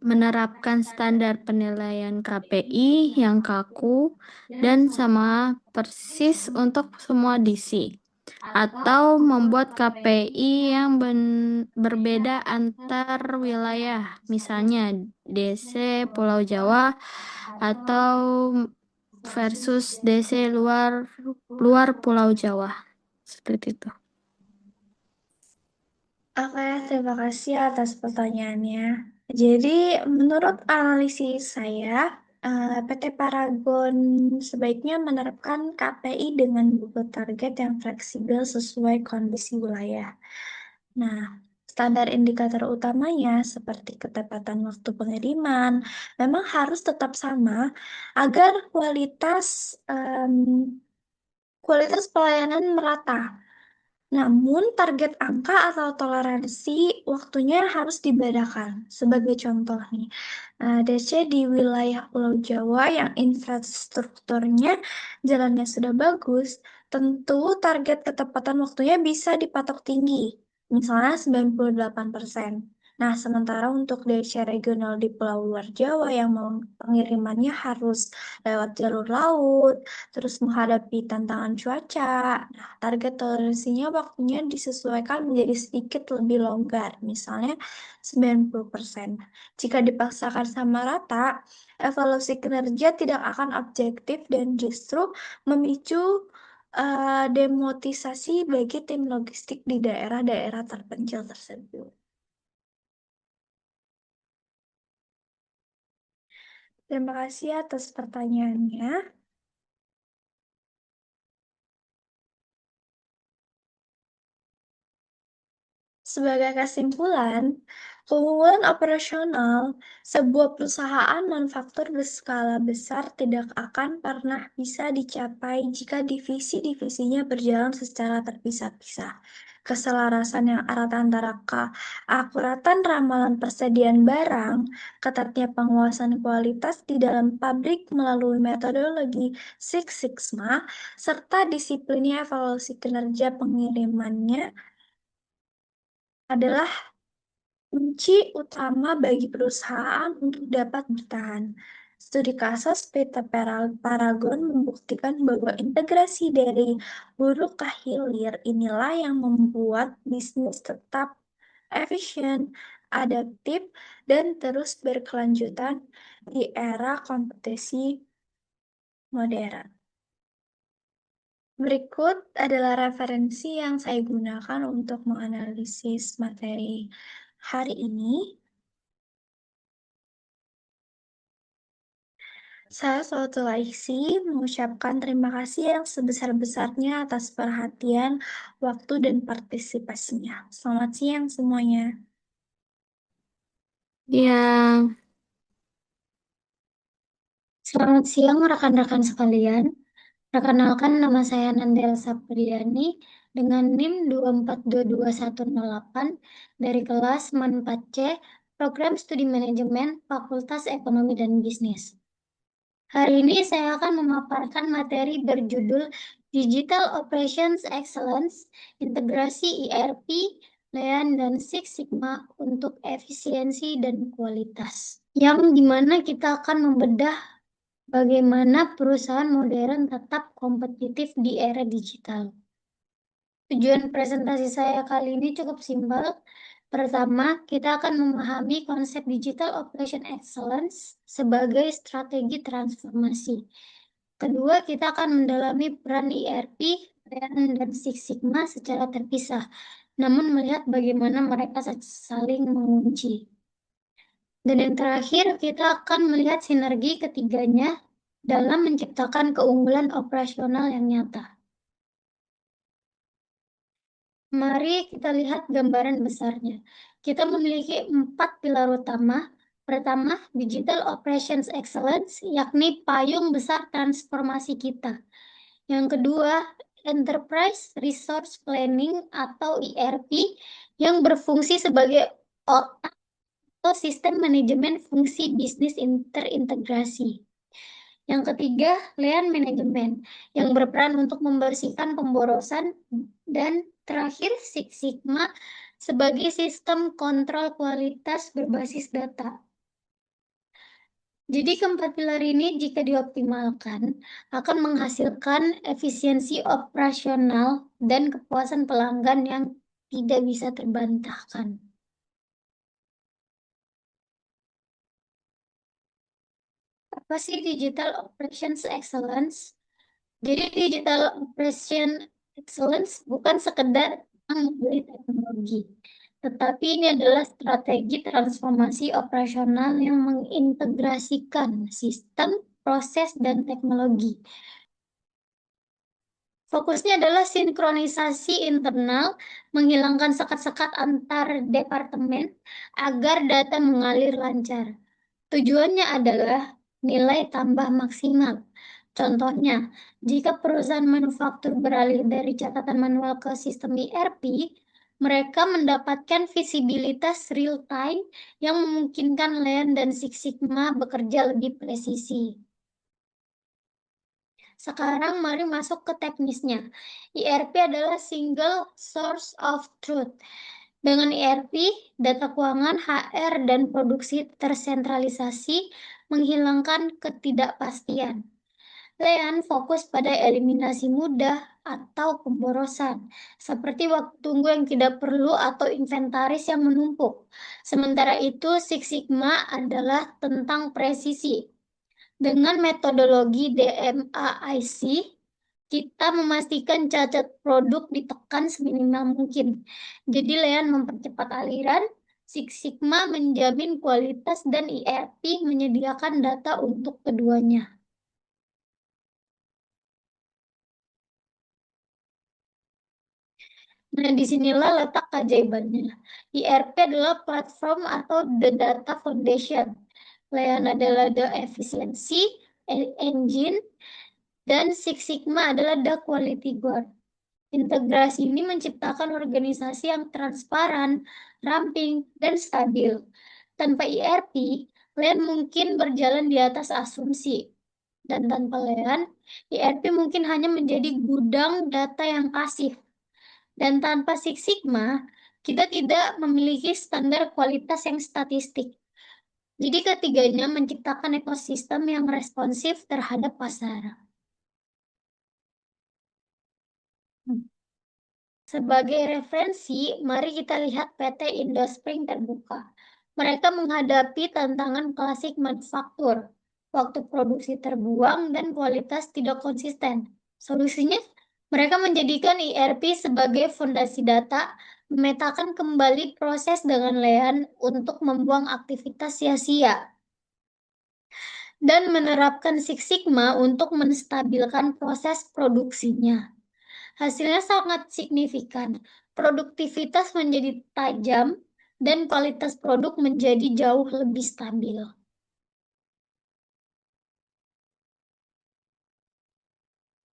Menerapkan standar penilaian KPI yang kaku dan sama persis untuk semua DC, atau membuat KPI yang berbeda antar wilayah, misalnya DC Pulau Jawa atau versus DC luar Pulau Jawa. Seperti itu. Oke, terima kasih atas pertanyaannya. Jadi, menurut analisis saya, PT Paragon sebaiknya menerapkan KPI dengan bobot target yang fleksibel sesuai kondisi wilayah. Nah, standar indikator utamanya seperti ketepatan waktu pengiriman memang harus tetap sama agar kualitas pelayanan merata. Namun, target angka atau toleransi waktunya harus dibedakan. Sebagai contoh nih, DC di wilayah Pulau Jawa yang infrastrukturnya jalannya sudah bagus, tentu target ketepatan waktunya bisa dipatok tinggi, misalnya 98%. Nah, sementara untuk DC regional di Pulau Luar Jawa yang pengirimannya harus lewat jalur laut, terus menghadapi tantangan cuaca. Nah, target toleransinya waktunya disesuaikan menjadi sedikit lebih longgar, misalnya 90%. Jika dipaksakan sama rata, evaluasi kinerja tidak akan objektif dan justru memicu demotivasi bagi tim logistik di daerah-daerah terpencil tersebut. Terima kasih atas pertanyaannya. Sebagai kesimpulan, keunggulan operasional sebuah perusahaan manufaktur berskala besar tidak akan pernah bisa dicapai jika divisi-divisinya berjalan secara terpisah-pisah. Keselarasan yang erat antara keakuratan ramalan persediaan barang, ketatnya pengawasan kualitas di dalam pabrik melalui metodologi Six Sigma, serta disiplinnya evaluasi kinerja pengirimannya adalah kunci utama bagi perusahaan untuk dapat bertahan. Studi kasus PT Paragon membuktikan bahwa integrasi dari hulu ke hilir inilah yang membuat bisnis tetap efisien, adaptif, dan terus berkelanjutan di era kompetisi modern. Berikut adalah referensi yang saya gunakan untuk menganalisis materi hari ini. Saya Salatul Aisy mengucapkan terima kasih yang sebesar-besarnya atas perhatian, waktu, dan partisipasinya. Selamat siang semuanya. Ya, selamat siang rekan-rekan sekalian. Perkenalkan, nama saya Nandel Sapriani dengan NIM 2422108 dari kelas MAN 4C, Program Studi Manajemen, Fakultas Ekonomi dan Bisnis. Hari ini saya akan memaparkan materi berjudul Digital Operations Excellence, Integrasi ERP, Lean, dan Six Sigma untuk efisiensi dan kualitas. Yang dimana kita akan membedah bagaimana perusahaan modern tetap kompetitif di era digital. Tujuan presentasi saya kali ini cukup simpel. Pertama, kita akan memahami konsep Digital Operation Excellence sebagai strategi transformasi. Kedua, kita akan mendalami peran ERP, Lean, dan Six Sigma secara terpisah, namun melihat bagaimana mereka saling mengunci. Dan yang terakhir, kita akan melihat sinergi ketiganya dalam menciptakan keunggulan operasional yang nyata. Mari kita lihat gambaran besarnya. Kita memiliki 4 pilar utama. Pertama, Digital Operations Excellence, yakni payung besar transformasi kita. Yang kedua, Enterprise Resource Planning atau ERP, yang berfungsi sebagai otak atau sistem manajemen fungsi bisnis terintegrasi. Yang ketiga, Lean Management, yang berperan untuk membersihkan pemborosan. Dan terakhir, Six Sigma sebagai sistem kontrol kualitas berbasis data. Jadi keempat pilar ini jika dioptimalkan akan menghasilkan efisiensi operasional dan kepuasan pelanggan yang tidak bisa terbantahkan. Apa sih Digital Operations Excellence? Jadi Digital Operation Excellence bukan sekedar membeli teknologi, tetapi ini adalah strategi transformasi operasional yang mengintegrasikan sistem, proses, dan teknologi. Fokusnya adalah sinkronisasi internal, menghilangkan sekat-sekat antar departemen agar data mengalir lancar. Tujuannya adalah nilai tambah maksimal. Contohnya, jika perusahaan manufaktur beralih dari catatan manual ke sistem ERP, mereka mendapatkan visibilitas real time yang memungkinkan Lean dan Six Sigma bekerja lebih presisi. Sekarang mari masuk ke teknisnya. ERP adalah Single Source of Truth. Dengan ERP, data keuangan, HR, dan produksi tersentralisasi menghilangkan ketidakpastian. Lean fokus pada eliminasi mudah atau pemborosan, seperti waktu tunggu yang tidak perlu atau inventaris yang menumpuk. Sementara itu, Six Sigma adalah tentang presisi. Dengan metodologi DMAIC, kita memastikan cacat produk ditekan seminimal mungkin. Jadi Lean mempercepat aliran, Six Sigma menjamin kualitas, dan ERP menyediakan data untuk keduanya. Nah, disinilah letak keajaibannya. ERP adalah platform atau the data foundation. Lean adalah the efficiency engine, dan Six Sigma adalah the quality guard. Integrasi ini menciptakan organisasi yang transparan, ramping, dan stabil. Tanpa ERP, Lean mungkin berjalan di atas asumsi. Dan tanpa Lean, ERP mungkin hanya menjadi gudang data yang pasif. Dan tanpa Six Sigma, kita tidak memiliki standar kualitas yang statistik. Jadi ketiganya menciptakan ekosistem yang responsif terhadap pasar. Sebagai referensi, mari kita lihat PT Indospring terbuka. Mereka menghadapi tantangan klasik manufaktur, waktu produksi terbuang dan kualitas tidak konsisten. Solusinya, mereka menjadikan ERP sebagai fondasi data, memetakan kembali proses dengan Lean untuk membuang aktivitas sia-sia, dan menerapkan Six Sigma untuk menstabilkan proses produksinya. Hasilnya sangat signifikan. Produktivitas menjadi tajam dan kualitas produk menjadi jauh lebih stabil.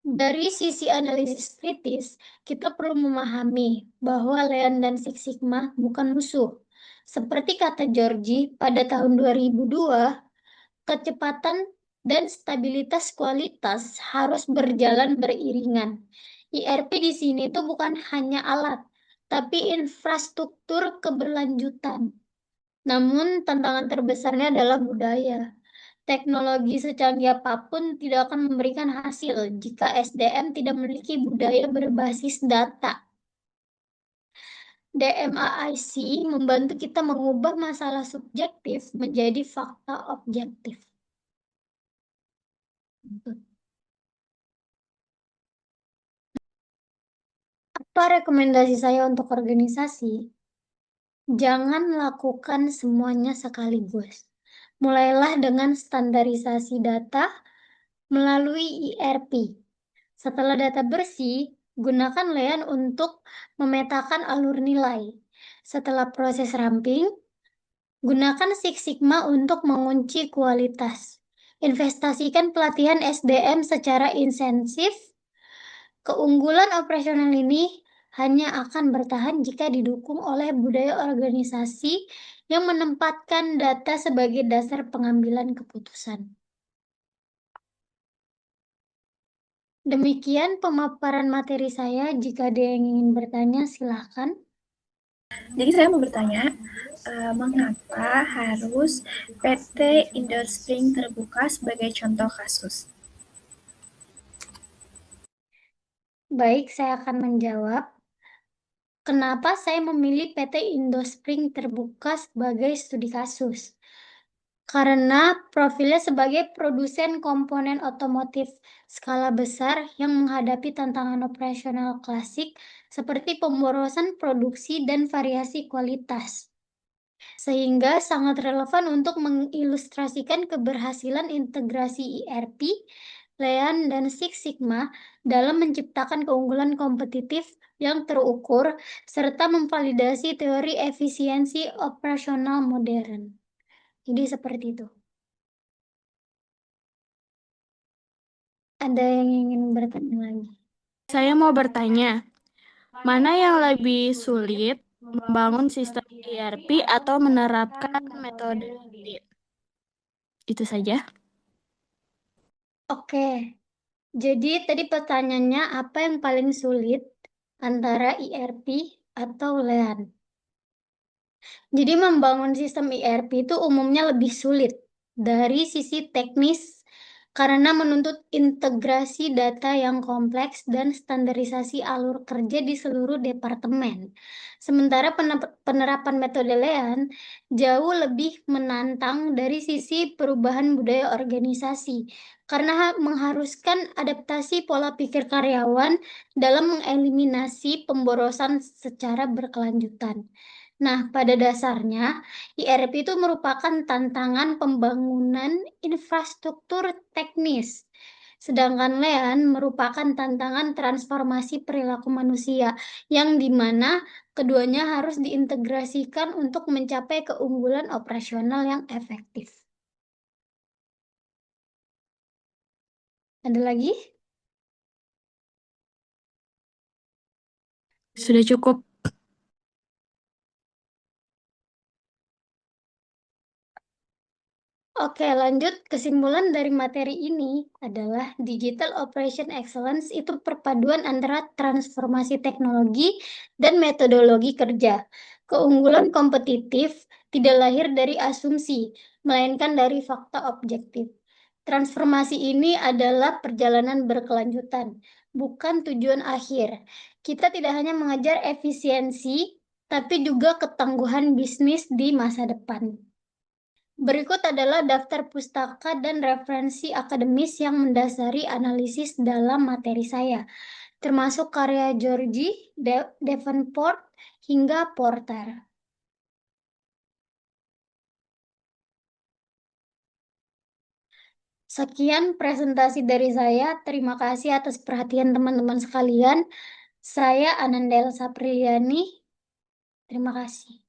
Dari sisi analisis kritis, kita perlu memahami bahwa Lean dan Six Sigma bukan musuh. Seperti kata Georgie pada tahun 2002, kecepatan dan stabilitas kualitas harus berjalan beriringan. ERP di sini itu bukan hanya alat, tapi infrastruktur keberlanjutan. Namun tantangan terbesarnya adalah budaya. Teknologi secanggih apapun tidak akan memberikan hasil jika SDM tidak memiliki budaya berbasis data. DMAIC membantu kita mengubah masalah subjektif menjadi fakta objektif. Apa rekomendasi saya untuk organisasi? Jangan lakukan semuanya sekaligus. Mulailah dengan standarisasi data melalui ERP. Setelah data bersih, gunakan Lean untuk memetakan alur nilai. Setelah proses ramping, gunakan Six Sigma untuk mengunci kualitas. Investasikan pelatihan SDM secara intensif. Keunggulan operasional ini hanya akan bertahan jika didukung oleh budaya organisasi yang menempatkan data sebagai dasar pengambilan keputusan. Demikian pemaparan materi saya. Jika ada yang ingin bertanya, silahkan. Jadi saya mau bertanya, mengapa harus PT Indospring terbuka sebagai contoh kasus? Baik, saya akan menjawab. Kenapa saya memilih PT Indospring terbuka sebagai studi kasus? Karena profilnya sebagai produsen komponen otomotif skala besar yang menghadapi tantangan operasional klasik seperti pemborosan produksi dan variasi kualitas. Sehingga sangat relevan untuk mengilustrasikan keberhasilan integrasi ERP, Lean, dan Six Sigma dalam menciptakan keunggulan kompetitif yang terukur serta memvalidasi teori efisiensi operasional modern. Jadi seperti itu. Ada yang ingin bertanya lagi? Saya mau bertanya, mana yang lebih sulit, membangun sistem ERP atau menerapkan metode Lean? Itu saja. Oke, jadi tadi pertanyaannya apa yang paling sulit antara ERP atau Lean? Jadi membangun sistem ERP itu umumnya lebih sulit dari sisi teknis karena menuntut integrasi data yang kompleks dan standarisasi alur kerja di seluruh departemen. Sementara penerapan metode Lean jauh lebih menantang dari sisi perubahan budaya organisasi karena mengharuskan adaptasi pola pikir karyawan dalam mengeliminasi pemborosan secara berkelanjutan. Nah, pada dasarnya, IRP itu merupakan tantangan pembangunan infrastruktur teknis, sedangkan LEAN merupakan tantangan transformasi perilaku manusia, yang dimana keduanya harus diintegrasikan untuk mencapai keunggulan operasional yang efektif. Ada lagi? Sudah cukup. Oke, lanjut. Kesimpulan dari materi ini adalah Digital Operation Excellence itu perpaduan antara transformasi teknologi dan metodologi kerja. Keunggulan kompetitif tidak lahir dari asumsi, melainkan dari fakta objektif. Transformasi ini adalah perjalanan berkelanjutan, bukan tujuan akhir. Kita tidak hanya mengejar efisiensi, tapi juga ketangguhan bisnis di masa depan. Berikut adalah daftar pustaka dan referensi akademis yang mendasari analisis dalam materi saya, termasuk karya Georgie, Davenport, hingga Porter. Sekian presentasi dari saya. Terima kasih atas perhatian teman-teman sekalian. Saya Ananda Elsa Priyani. Terima kasih.